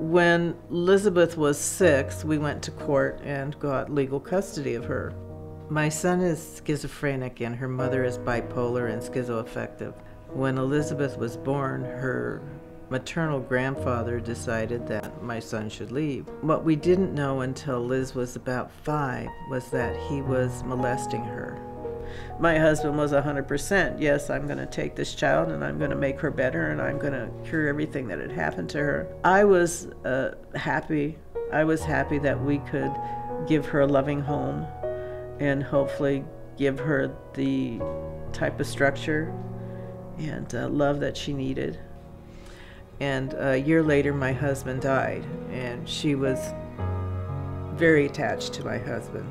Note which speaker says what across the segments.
Speaker 1: When Elizabeth was 6, we went to court and got legal custody of her. My son is schizophrenic and her mother is bipolar and schizoaffective. When Elizabeth was born, her maternal grandfather decided that my son should leave. What we didn't know until Liz was about 5 was that he was molesting her. My husband was 100%, yes, I'm going to take this child and I'm going to make her better and I'm going to cure everything that had happened to her. I was happy. I was happy that we could give her a loving home and hopefully give her the type of structure and love that she needed. And a year later, my husband died, and she was very attached to my husband.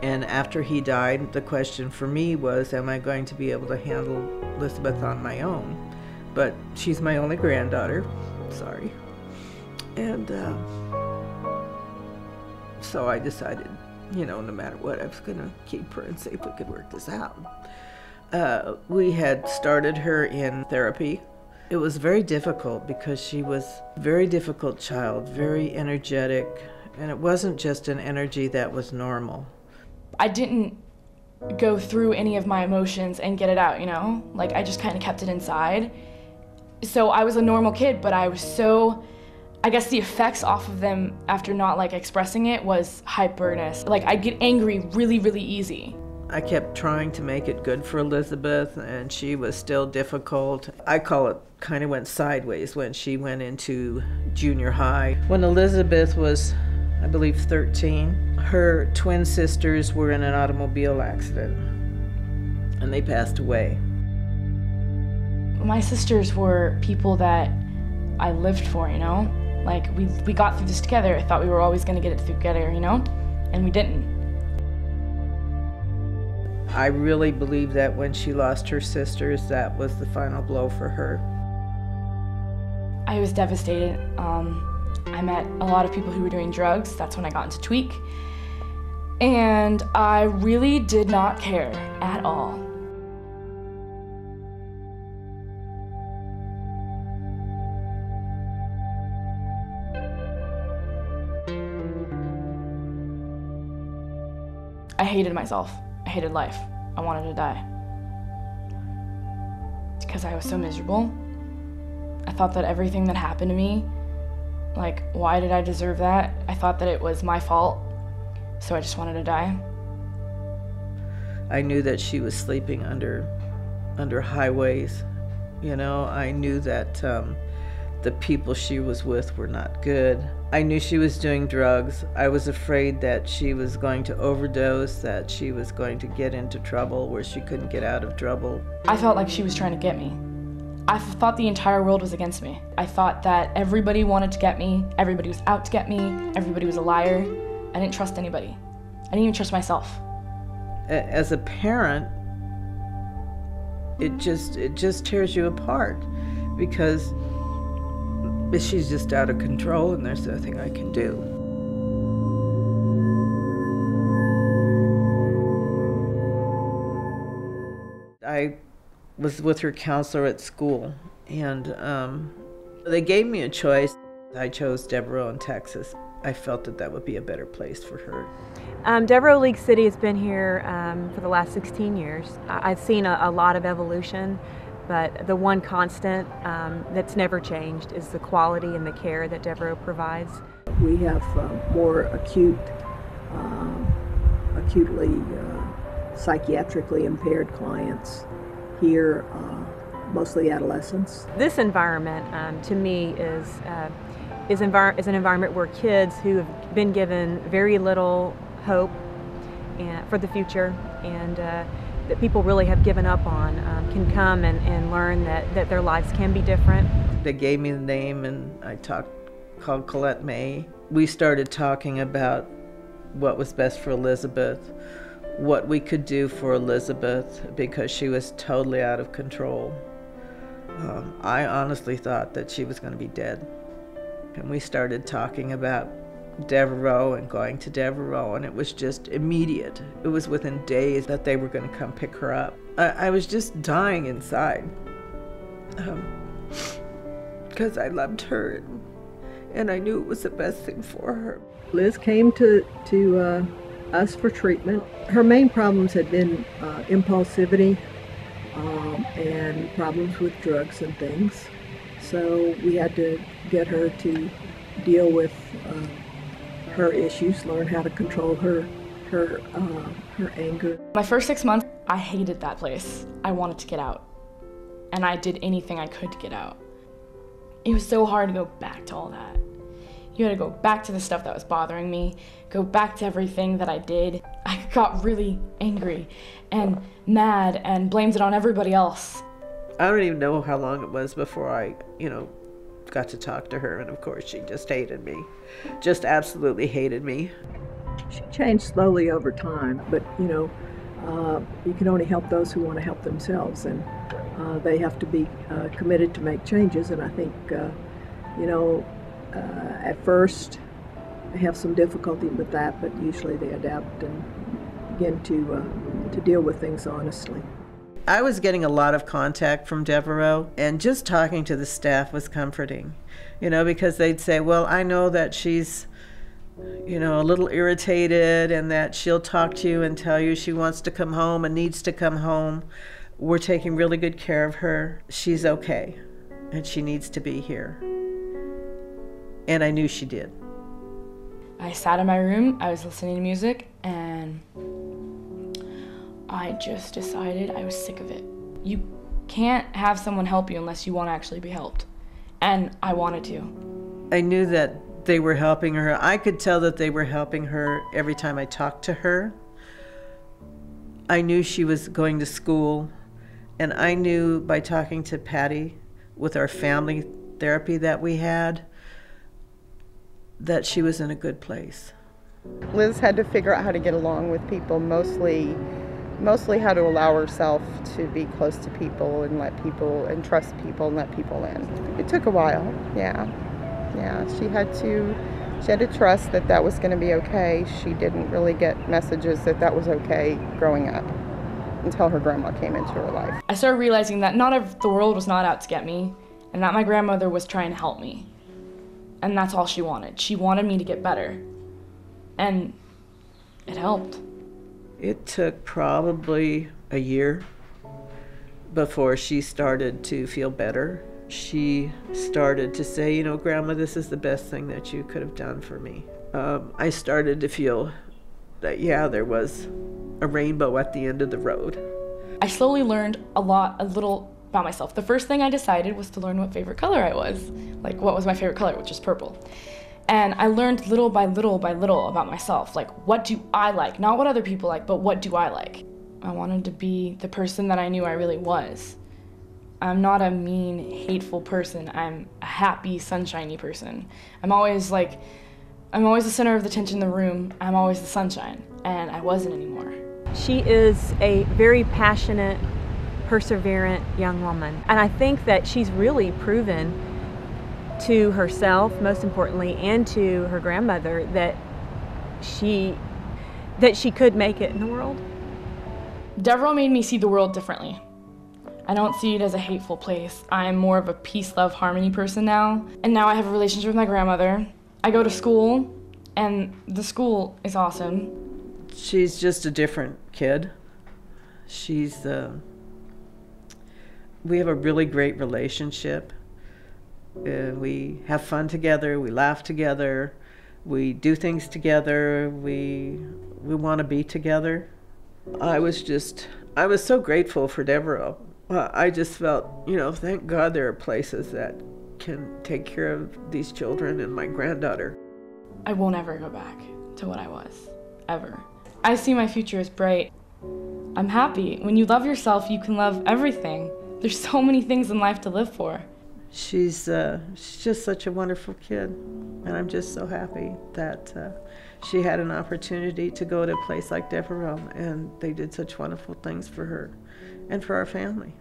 Speaker 1: And after he died, the question for me was, am I going to be able to handle Elizabeth on my own? But she's my only granddaughter, sorry. And so I decided, no matter what, I was gonna keep her and see if we could work this out. We had started her in therapy. It was very difficult because she was a very difficult child, very energetic, and it wasn't just an energy that was normal.
Speaker 2: I didn't go through any of my emotions and get it out, Like, I just kind of kept it inside. So I was a normal kid, but I was I guess the effects off of them after not, expressing it was hyperness. I'd get angry really, really easy.
Speaker 1: I kept trying to make it good for Elizabeth, and she was still difficult. I call it kind of went sideways when she went into junior high. When Elizabeth was, I believe, 13, her twin sisters were in an automobile accident, and they passed away.
Speaker 2: My sisters were people that I lived for, we got through this together. I thought we were always going to get it together, and we didn't.
Speaker 1: I really believe that when she lost her sisters, that was the final blow for her.
Speaker 2: I was devastated. I met a lot of people who were doing drugs. That's when I got into Tweak. And I really did not care at all. I hated myself. I hated life. I wanted to die. Because I was so miserable. I thought that everything that happened to me, why did I deserve that? I thought that it was my fault, so I just wanted to die.
Speaker 1: I knew that she was sleeping under highways. I knew that the people she was with were not good. I knew she was doing drugs. I was afraid that she was going to overdose, that she was going to get into trouble where she couldn't get out of trouble.
Speaker 2: I felt like she was trying to get me. I thought the entire world was against me. I thought that everybody wanted to get me, everybody was out to get me, everybody was a liar. I didn't trust anybody. I didn't even trust myself.
Speaker 1: As a parent, it just tears you apart because she's just out of control and there's nothing I can do. I was with her counselor at school, and they gave me a choice. I chose Devereaux in Texas. I felt that would be a better place for her.
Speaker 3: Devereaux League City has been here for the last 16 years. I've seen a lot of evolution, but the one constant that's never changed is the quality and the care that Devereaux provides.
Speaker 4: We have more acutely psychiatrically impaired clients here, mostly adolescents.
Speaker 3: This environment, to me, is an environment where kids who have been given very little hope for the future and that people really have given up on can come and learn that their lives can be different.
Speaker 1: They gave me the name and I called Colette May. We started talking about what was best for Elizabeth, what we could do for Elizabeth because she was totally out of control. I honestly thought that she was going to be dead. And we started talking about Devereaux and going to Devereaux, and it was just immediate. It was within days that they were going to come pick her up. I was just dying inside.
Speaker 5: because I loved her and I knew it was the best thing for her.
Speaker 4: Liz came to us for treatment. Her main problems had been impulsivity and problems with drugs and things. So we had to get her to deal with her issues, learn how to control her anger.
Speaker 2: My first 6 months, I hated that place. I wanted to get out. And I did anything I could to get out. It was so hard to go back to all that. You had to go back to the stuff that was bothering me, go back to everything that I did. I got really angry and mad and blamed it on everybody else.
Speaker 1: I don't even know how long it was before I, got to talk to her. And of course, she just hated me, just absolutely hated me.
Speaker 4: She changed slowly over time, but you can only help those who want to help themselves, and they have to be committed to make changes. And I think, at first they have some difficulty with that, but usually they adapt and begin to deal with things honestly.
Speaker 1: I was getting a lot of contact from Devereaux, and just talking to the staff was comforting, because they'd say, well, I know that she's, a little irritated and that she'll talk to you and tell you she wants to come home and needs to come home. We're taking really good care of her. She's okay, and she needs to be here. And I knew she did.
Speaker 2: I sat in my room, I was listening to music, and I just decided I was sick of it. You can't have someone help you unless you want to actually be helped. And I wanted to.
Speaker 1: I knew that they were helping her. I could tell that they were helping her every time I talked to her. I knew she was going to school, and I knew by talking to Patty with our family therapy that we had, that she was in a good place.
Speaker 6: Liz had to figure out how to get along with people, mostly how to allow herself to be close to people and trust people and let people in. It took a while, yeah. She had to trust that was going to be okay. She didn't really get messages that was okay growing up until her grandma came into her life.
Speaker 2: I started realizing that the world was not out to get me, and that my grandmother was trying to help me. And that's all she wanted. She wanted me to get better. And it helped.
Speaker 1: It took probably a year before she started to feel better. She started to say, Grandma, this is the best thing that you could have done for me. I started to feel that, there was a rainbow at the end of the road.
Speaker 2: I slowly learned a little about myself. The first thing I decided was to learn what favorite color I was. Like, what was my favorite color, which is purple. And I learned little by little about myself. Like, what do I like? Not what other people like, but what do I like? I wanted to be the person that I knew I really was. I'm not a mean, hateful person. I'm a happy, sunshiny person. I'm always the center of the attention in the room. I'm always the sunshine, and I wasn't anymore.
Speaker 3: She is a very passionate, perseverant young woman. And I think that she's really proven to herself, most importantly, and to her grandmother that she could make it in the world.
Speaker 2: Devereaux made me see the world differently. I don't see it as a hateful place. I'm more of a peace, love, harmony person now. And now I have a relationship with my grandmother. I go to school, and the school is awesome.
Speaker 1: She's just a different kid. We have a really great relationship. We have fun together, we laugh together, we do things together, we want to be together. I was so grateful for Devereaux. I just felt, thank God there are places that can take care of these children and my granddaughter.
Speaker 2: I won't ever go back to what I was, ever. I see my future as bright. I'm happy. When you love yourself, you can love everything. There's so many things in life to live for.
Speaker 1: She's just such a wonderful kid, and I'm just so happy that she had an opportunity to go to a place like Devereaux, and they did such wonderful things for her and for our family.